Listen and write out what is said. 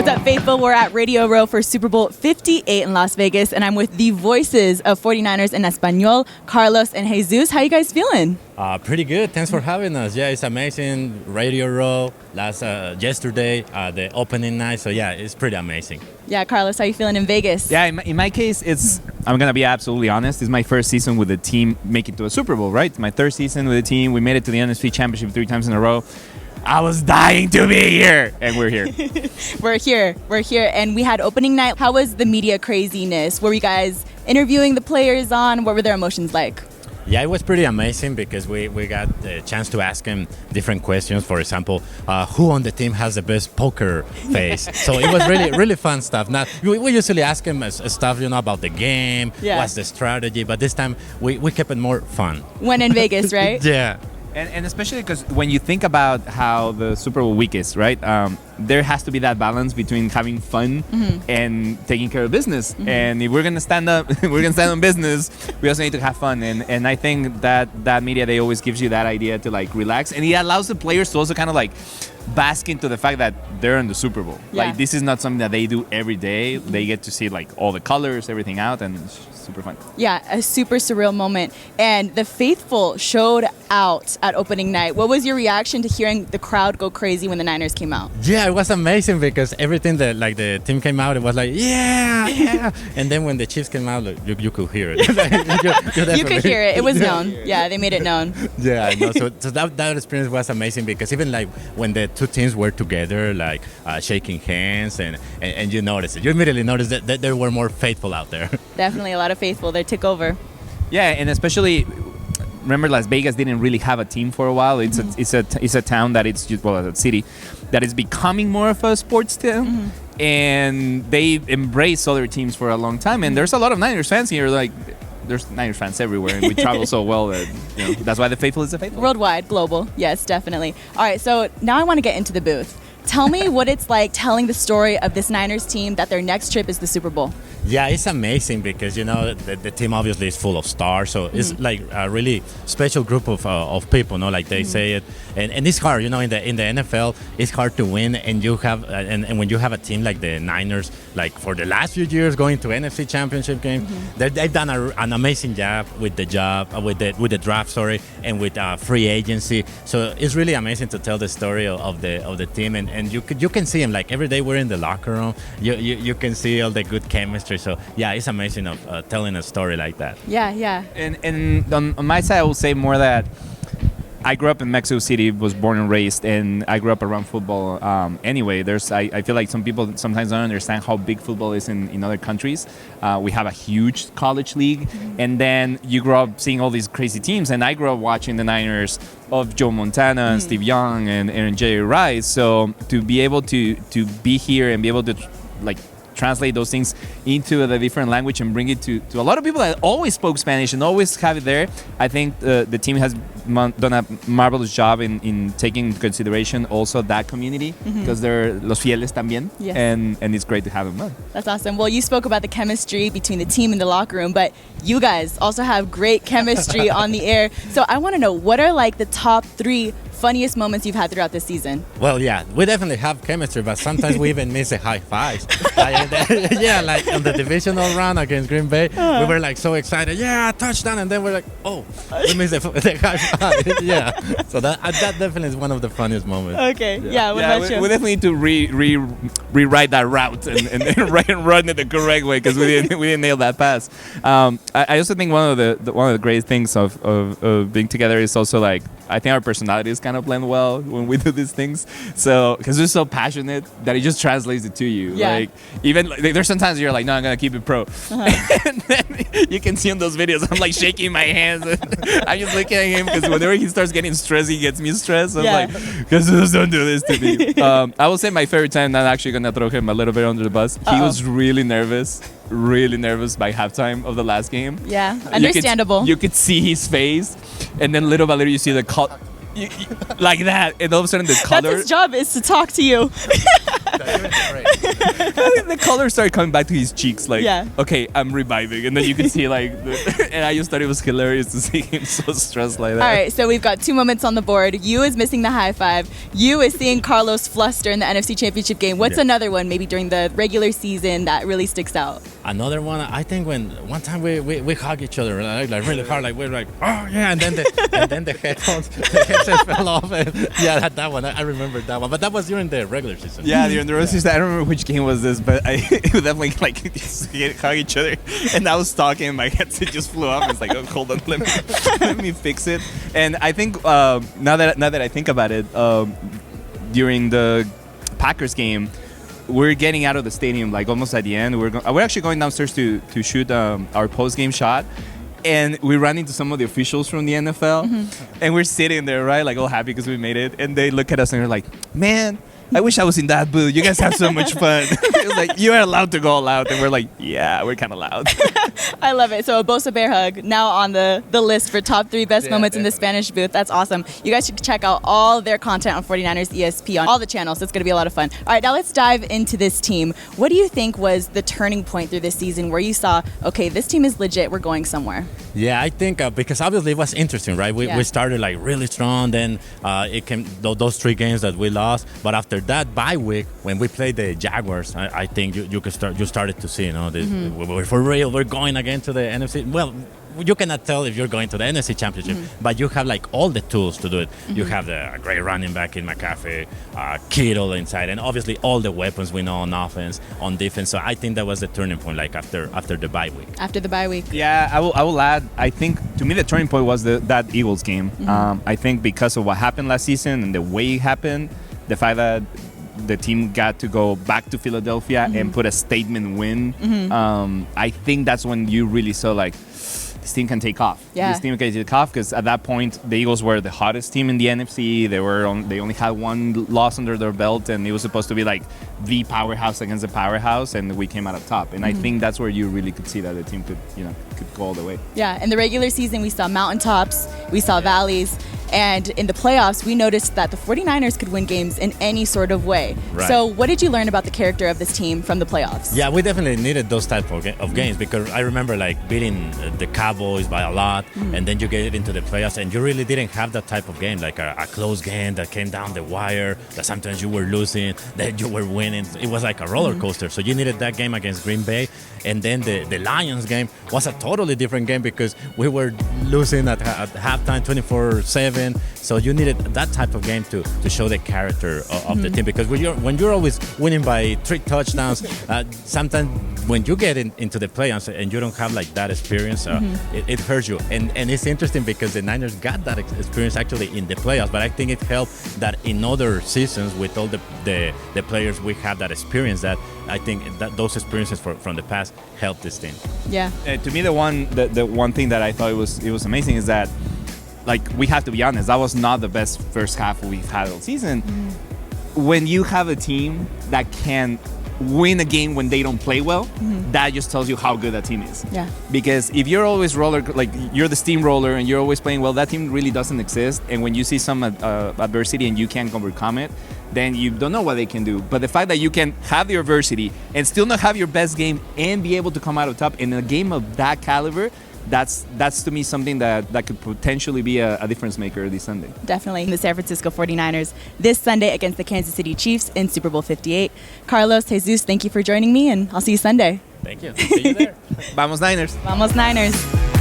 up, faithful? We're at Radio Row for Super Bowl 58 in Las Vegas, and I'm with the voices of 49ers in Espanol, Carlos and Jesus. How you guys feeling? Pretty good. Thanks for having us. Yeah, it's amazing. Radio Row yesterday, the opening night. So yeah, it's pretty amazing. Yeah, Carlos, how you feeling in Vegas? Yeah, in my case, I'm going to be absolutely honest. It's my first season with the team making it to a Super Bowl, right? It's my third season with the team. We made it to the NFC Championship 3 times in a row. I was dying to be here, and we're here. We're here, and we had opening night. How was the media craziness? Were you guys interviewing the players on? What were their emotions like? Yeah, it was pretty amazing because we got the chance to ask him different questions. For example, who on the team has the best poker face? So it was really fun stuff. Now we usually ask him stuff, about the game, what's the strategy, but this time we kept it more fun. When in Vegas, right? Yeah. And especially because when you think about how the Super Bowl week is, right? There has to be that balance between having fun and taking care of business. And if we're gonna stand up, on business, we also need to have fun. And I think that media, they always gives you that idea to like relax, and it allows the players to also kind of like bask into the fact that they're in the Super Bowl. Yeah. Like this is not something that they do every day. They get to see like all the colors, everything out, and it's super fun. Yeah, a super surreal moment. And the faithful showed out at opening night. What was your reaction to hearing the crowd go crazy when the Niners came out? Yeah, it was amazing because everything that like the team came out, it was like yeah. And then when the Chiefs came out, like, you could hear it. You could hear it. It was known. Yeah, they made it known. Yeah, I know. So that experience was amazing because even like when the two teams were together, like shaking hands, and you notice it. You immediately noticed that there were more faithful out there. Definitely a lot of faithful. They took over. Yeah, and especially remember Las Vegas didn't really have a team for a while. It's a town that it's just, a city that is becoming more of a sports town, and they embrace other teams for a long time. And there's a lot of Niners fans here. Like there's Niners fans everywhere, and we travel so well that that's why the faithful is the faithful. Worldwide, global, yes, definitely. All right, so now I want to get into the booth. Tell me what it's like telling the story of this Niners team that their next trip is the Super Bowl. Yeah, it's amazing because, the team obviously is full of stars. So it's like a really special group of people, like they say it. And it's hard, in the NFL, it's hard to win. And you have and when you have a team like the Niners, like for the last few years going to NFC Championship game, they've done an amazing job with the draft, and with free agency. So it's really amazing to tell the story of the team. And you can see them like every day we're in the locker room. You can see all the good chemistry. So yeah, it's amazing of telling a story like that. Yeah. And on my side, I will say more that I grew up in Mexico City, was born and raised, and I grew up around football. Anyway, I feel like some people sometimes don't understand how big football is in other countries. We have a huge college league, and then you grow up seeing all these crazy teams. And I grew up watching the Niners of Joe Montana and Steve Young and Jerry Rice. So to be able to be here and be able to like translate those things into the different language and bring it to a lot of people that always spoke Spanish and always have it there. I think the team has done a marvelous job in taking into consideration also that community because they're los fieles también. Yes. And it's great to have them on. That's awesome. Well, you spoke about the chemistry between the team and the locker room, but you guys also have great chemistry on the air. So I want to know, what are like the top 3 funniest moments you've had throughout this season? Well, yeah, we definitely have chemistry, but sometimes we even miss the high fives. Yeah, like on the divisional round against Green Bay, we were like so excited. Yeah, touchdown, and then we're like, oh, we missed the high five. Yeah, so that definitely is one of the funniest moments. Okay, yeah. What about you? We definitely need to rewrite that route and run it the correct way because we didn't nail that pass. I also think one of the great things of being together is also like, I think our personalities kind of blend well when we do these things. So, because we're so passionate that it just translates it to you. Yeah. Like, even there's sometimes you're like, no, I'm gonna keep it pro, and then you can see in those videos I'm like shaking my hands. I'm just looking at him because whenever he starts getting stressed, he gets me stressed. I'm like, Jesus, don't do this to me. I will say my favorite time. I'm actually gonna throw him a little bit under the bus. He was really nervous by halftime of the last game. Yeah, understandable. You could see his face, and then little by little you see the like that, and all of a sudden the color. That's his job, is to talk to you. the color started coming back to his cheeks. Like, Yeah. okay, I'm reviving. And then you can see, like, and I just thought it was hilarious to see him so stressed like that. All right, so we've got 2 moments on the board. You is missing the high five. You is seeing Carlos fluster in the NFC Championship game. What's another one, maybe during the regular season, that really sticks out? Another one, I think when one time we hug each other like really hard, like we're like, oh yeah, and then the headset fell off. And yeah, that one, I remember that one. But that was during the regular season. Yeah, during the regular season. I don't remember which game was this, but it was definitely like hug each other. And I was talking, and my headset just flew off. It's like, oh, hold on, let me fix it. And I think now that I think about it, during the Packers game, we're getting out of the stadium like almost at the end. We're actually going downstairs to shoot our post-game shot, and we ran into some of the officials from the NFL, and we're sitting there, right, like all happy because we made it, and they look at us and they're like, man, I wish I was in that booth. You guys have so much fun. It was like, you are allowed to go all out. And we're like, yeah, we're kind of loud. I love it. So a Bosa Bear hug now on the list for top 3 best moments in the Spanish booth. That's awesome. You guys should check out all their content on 49ers ESP on all the channels. It's going to be a lot of fun. All right, now let's dive into this team. What do you think was the turning point through this season where you saw, okay, this team is legit. We're going somewhere? Yeah, I think because obviously it was interesting, right? We started like really strong. Then it came those 3 games that we lost. But after that bye week, when we played the Jaguars, I think you started to see, you know, we're for real. We're going again to the NFC. Well, you cannot tell if you're going to the NFC Championship, but you have like all the tools to do it. You have the great running back in McCaffrey, Kittle inside, and obviously all the weapons we know on offense, on defense. So I think that was the turning point, like after the bye week. After the bye week. Yeah, I will add, I think to me the turning point was that Eagles game. I think because of what happened last season and the way it happened, the fact that the team got to go back to Philadelphia and put a statement win, I think that's when you really saw like, this team can take off. Yeah. This team can take off because at that point the Eagles were the hottest team in the NFC. They only had 1 loss under their belt, and it was supposed to be like the powerhouse against the powerhouse, and we came out on top. And I think that's where you really could see that the team could go all the way. Yeah, in the regular season we saw mountaintops, we saw valleys, and in the playoffs we noticed that the 49ers could win games in any sort of way. Right. So what did you learn about the character of this team from the playoffs? Yeah, we definitely needed those type of games because I remember like beating the Cowboys by a lot, and then you get into the playoffs and you really didn't have that type of game, like a close game that came down the wire, that sometimes you were losing, that you were winning. It was like a roller coaster. So you needed that game against Green Bay, and then the Lions game was a totally different game because we were losing at halftime 24-7. So you needed that type of game to show the character of the team, because when you're always winning by 3 touchdowns, sometimes when you get into the playoffs and you don't have like that experience, it hurts you. And it's interesting because the Niners got that experience actually in the playoffs, but I think it helped that in other seasons with all the players we have that experience, that I think that those experiences from the past helped this team. Yeah. To me, the one thing that I thought it was amazing is that, like, we have to be honest, that was not the best first half we've had all season. When you have a team that can win a game when they don't play well, that just tells you how good that team is. Yeah. Because if you're always you're the steamroller and you're always playing well, that team really doesn't exist. And when you see some adversity and you can't overcome it, then you don't know what they can do. But the fact that you can have the adversity and still not have your best game and be able to come out of top in a game of that caliber, that's to me something that could potentially be a difference maker this Sunday. Definitely. The San Francisco 49ers this Sunday against the Kansas City Chiefs in Super Bowl 58. Carlos, Jesus, thank you for joining me, and I'll see you Sunday. Thank you. See you there. Vamos Niners. Vamos Niners.